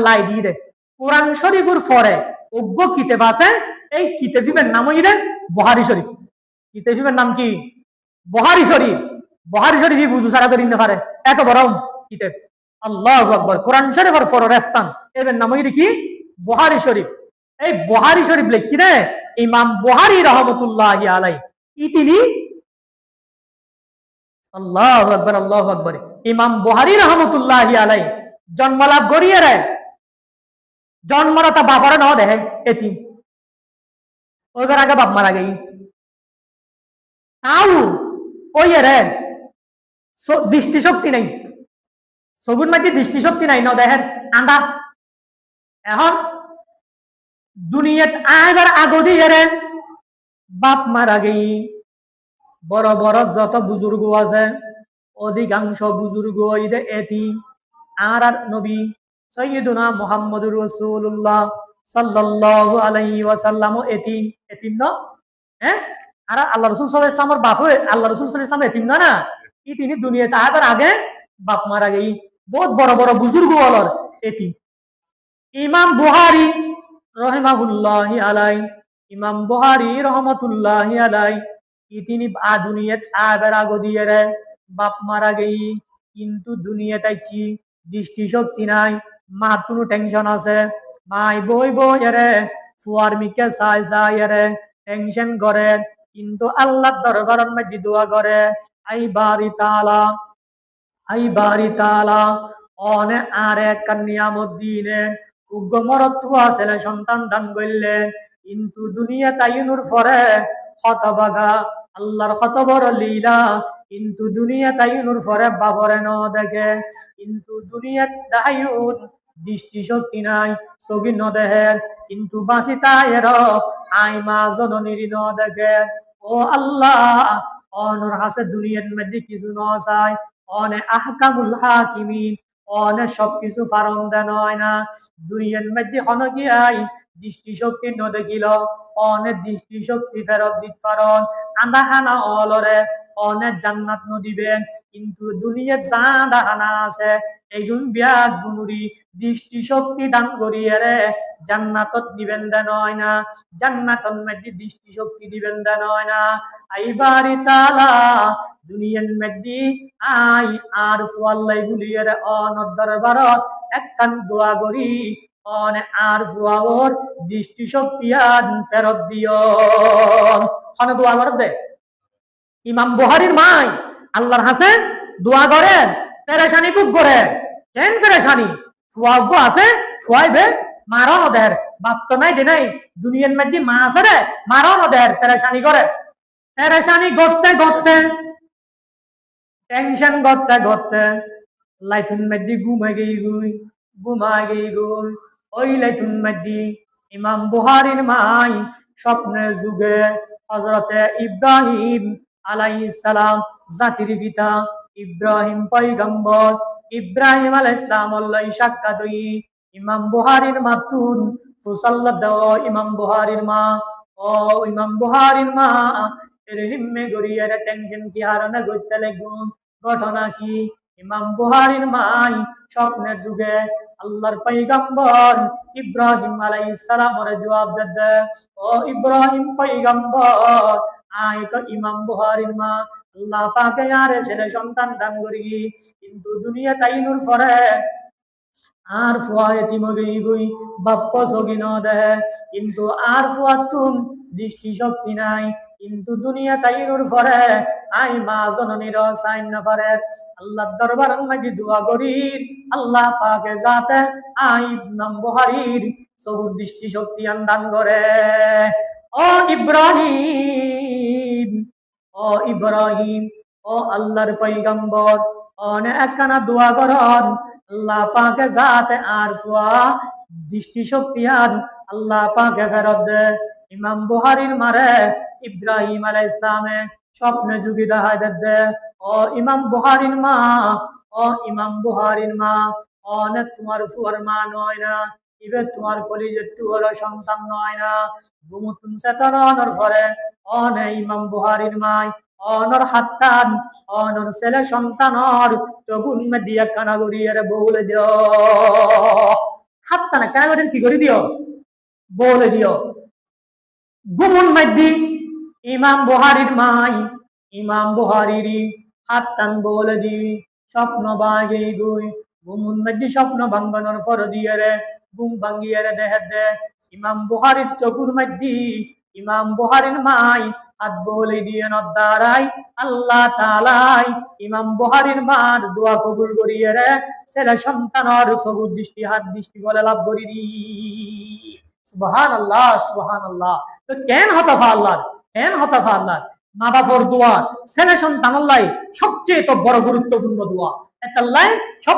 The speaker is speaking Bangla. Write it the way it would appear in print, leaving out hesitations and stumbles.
আল্লাহ দিয়ে কোরআন শরীফের পরে অজ্ঞ কিতাব আছে, এই কিতাবের নাম হইলে বুখারী শরীফ। কিতাবের নাম কি? বুখারী শরীফ। বুখারী শরীফ বুঝু সারা ধরে নিতে পারে, এত বড় কিতাব। আল্লাহু আকবার। কোরআন শরীফের পরের স্থান এর নাম হইলে কি? বুখারী শরীফ। এই বুখারী শরীফ লিখি রে ইমাম বুখারী রাহমাতুল্লাহি আলাইহি। তিনি আল্লাহু আকবার, আল্লাহু আকবার। ইমাম বুখারী রাহমাতুল্লাহি আলাইহি জন্মলাভ করিয়ে রে, জন্মরা তা বাপারে না দেখে এতিম, ওইবার আগে বাপ মারা গেই তাও ওই রে দৃষ্টিশক্তি নেই, সগুন মাঝে দৃষ্টিশক্তি নাই ন দেখেন আন্দা। এখন দুনিয়াত আইবার আগো দিয়ে রে বাপ মারা গেই। বড় বড় যত বুজুর্গ আছে অধিকাংশ বুজুর্গ ইদে এতিম। আর নবী সাইয়্যিদুনা মুহাম্মদুর রাসূলুল্লাহ সাল্লাল্লাহু আলাইহি ওয়াসাল্লাম এতিম। এতিম না? হ্যাঁ, আর আল্লাহ রাসূল সাল্লাল্লাহু আলাইহি ওয়াসাল্লামের বাপ, আল্লাহ রাসূল সাল্লাল্লাহু আলাইহি ওয়াসাল্লাম এতিম না? তিনি দুনিয়াতে আবার আগে বাপ মারা গেই। বহুত বড় বড় বুজুর্গ হলর এতিম। ইমাম বুখারী রাহিমাহুল্লাহি আলাইহি, ইমাম বুখারী রাহমাতুল্লাহি আলাইহি তিনি দুনিয়াত আবার আগে দিয়ে রে বাপ মারা গেই। কিন্তু দুনিয়াতে কি দৃষ্টিশক্তি নাই, মা কোনো টেনশন আছে, মাই বই বই রে ফুয়ার মিকে চাই চাই রে টেনশন করে। কিন্তু আল্লাহর দরবারের মধ্যে দোয়া করে, আই বারি তাআলা, আই বারি তাআলা অনে আর এক নিয়ামত দিলেন, উগ্র মরত্ব ছেলে সন্তান দান করলেন। কিন্তু দুনিয়া তাইনুর পরে হতবাগা আল্লাহর কত বড় লীলা। কিন্তু দুনিয়া তাইনুর পরে বাবরে ন দেখে, কিন্তু দুনিয়া দায়ুন দৃষ্টিশক্তি নাই, সগি ন দেখে, কিন্তু বাঁচি তাইর আই মা জননীর ন দেখে। ও আল্লাহ অনর হাসে দুনিয়ার মধ্যে কিছু ন চাই, অনে আহকামুল হাকিমিন অনে সবকিছু ফারন দেন হয় না। দুনিয়ার মধ্যে হন গিয়াই দৃষ্টিশক্তি ন দেখিল, অনে দৃষ্টিশক্তি ফেরত দিত পারন। আন্দা হানা অলরে অনেক জান্নাত ন দিবেন। কিন্তু দুনিয়ার চাঁদা হানা আছে এইগুন ব্যাগ গুনুরি দৃষ্টিশক্তি দান করিয়ে রে জান্নাতত দিবেন দেন হয় না, জান্নাতর মধ্যে দৃষ্টিশক্তি দিবেন দেন হয় না। আইবারি তাআলা দুনিয়ার মধ্যে আই আর ফুয়াল্লাই বলিয়ে রে অনর দরবারত একখান দোয়া করি, অনে আর ফুয়াওর দৃষ্টিশক্তি আন ফেরত দিও। অনে দোয়া করে দে ইমাম বুখারীর মাই আল্লাহর হাসে দোয়া করেন, পেরেশানি বুক করে। কেন পেরেশানি? ফুয়াগ্য আছে ফুয়াইবে মারণ ওদের বাপ তো নাই দে নাই, দুনিয়ার মধ্যে মা আছে রে মারণ ওদের পেরেশানি করে। পেরেশানি করতে করতে টেনশন করতে করতে লাইতুন মধ্যে ঘুমাই গেই গুই, ঘুমাই গেই গুই। ওই লাইতুন মধ্যে ইমাম বুখারীর মাই স্বপ্নে যুগে হযরতে ইব্রাহিম আলাইহিস সালাম জাতির পিতা ইব্রাহিম পয়গম্বর, ইব্রাহিম আলাইহিস সালাম আল্লাহ সাক্ষাৎ হই ইমাম বুখারীর মাতুন ফুসাল্লাত ইমাম বুখারীর মা। ও ইমাম বুখারীর মা এর হিম্মে গরিয়ার টেনশন কি হারানা করতে লাগুন। ঘটনা কি? ইমাম বুখারীর মাই স্বপ্নের যুগে আল্লাহর পয়গম্বর ইব্রাহিম আলাইহিস সালামের জবাব দেয়, ও ইব্রাহিম পয়গম্বর আই তো ইমাম বুখারীর মা, আল্লাহ পাকে আরে ছেলে সন্তান দান করি। কিন্তু দুনিয়া তাইনুর পরে আর ফুয়া এতিম গই গই বাপ্প সগি ন দে। কিন্তু আর ফুয়া তুন দৃষ্টিশক্তি নাই। কিন্তু দুনিয়া তাইনুর পরে আই মা জননীর সাইন না পারে। আল্লাহর দরবারের মধ্যে দোয়া করি আল্লাহ পাকে যাতে আই ইমাম বুখারীর সবুর দৃষ্টিশক্তি দান করে। ও ইব্রাহিম, ও ইব্রাহিম, ও আল্লাহর পয়গম্বর অনে একখানা দোয়া করন, আল্লাহ পাকে যাতে আর ফুয়া দৃষ্টিশক্তি আল্লাহ পাকে ফেরত দে। ইমাম বুখারীর মারে ইব্রাহিম আলাইহিস সালামে স্বপ্নে যুগে দেখায় দে, ও ইমাম বুখারীর মা, ও ইমাম বুখারীর মা অনে তোমার ফুয়ার মা নয় না, ইবে তোমার কলিজার টুকরা সন্তান নয় না। ঘুমুতুন চেতনার পরে অনে ইমাম বুখারীর মাই অনর হাত্তান অনর ছেলে সন্তানর চগুন মে দিয়া কানা গড়িয়ে বলে দিও। হাত না কেন করে কি করে দিও বলে দিও গুমুন মাইদি ইমাম বুহারির মাই ইমাম বুহারির হাত টান বলে দি স্বপ্ন বাগে গুই গুমুন মাইদি স্বপ্ন ভাঙ্গনের পর দিয়ে রে ঘুম ভাঙ্গিয়ে রে দেহে দে ইমাম বুহারির চকুর মাইদি ইমাম বুহারির মাই হাত বলে দিয়ে নদ্দারাই আল্লাহ তাআলাই ইমাম বুহারির মার দোয়া কবুল করিয়ে রে ছেলে সন্তানর চকুর দৃষ্টি হাত দৃষ্টি বলে লাভ করি দি সুবহানাল্লাহ সুবহানাল্লাহ তো কেন হতাফা আল্লাহ কেন হতাফা আল্লাহ মা বাবার দোয়া ছেলে সন্তান আল্লাহ সবচেয়ে তো বড় গুরুত্বপূর্ণ দোয়া একটা আল্লাহ সব